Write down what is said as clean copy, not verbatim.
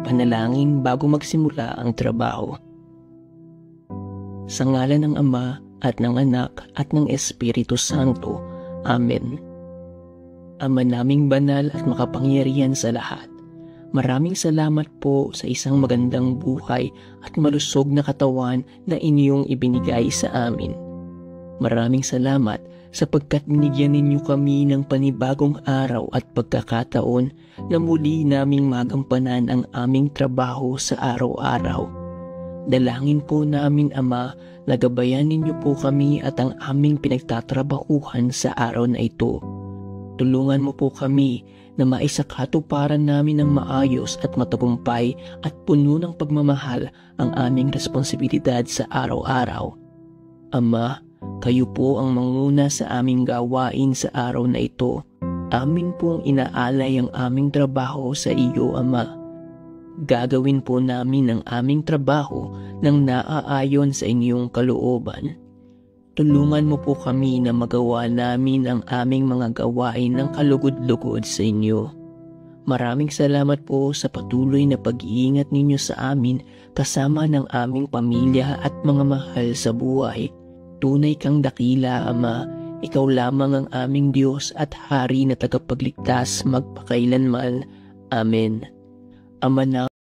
panalangin bago magsimula ang trabaho. Sa ngalan ng Ama at ng Anak at ng Espiritu Santo. Amen. Ama naming banal at makapangyarihan sa lahat, maraming salamat po sa isang magandang buhay at malusog na katawan na inyong ibinigay sa amin. Maraming salamat sapagkat binigyan ninyo kami ng panibagong araw at pagkakataon na muli naming magampanan ang aming trabaho sa araw-araw. Dalangin po namin, Ama, na gabayan ninyo po kami at ang aming pinagtatrabahuhan sa araw na ito. Tulungan mo po kami na maisakatuparan namin ng maayos at matagumpay at puno ng pagmamahal ang aming responsibilidad sa araw-araw. Ama, kayo po ang manguna sa aming gawain sa araw na ito. Amin pong inaalay ang aming trabaho sa iyo, Ama. Gagawin po namin ang aming trabaho nang naaayon sa inyong kalooban. Tulungan mo po kami na magawa namin ang aming mga gawain ng kalugod-lugod sa inyo. Maraming salamat po sa patuloy na pag-iingat ninyo sa amin kasama ng aming pamilya at mga mahal sa buhay. Tunay kang dakila, Ama. Ikaw lamang ang aming Diyos at Hari na tagapagligtas magpakailanman. Amen. Ama na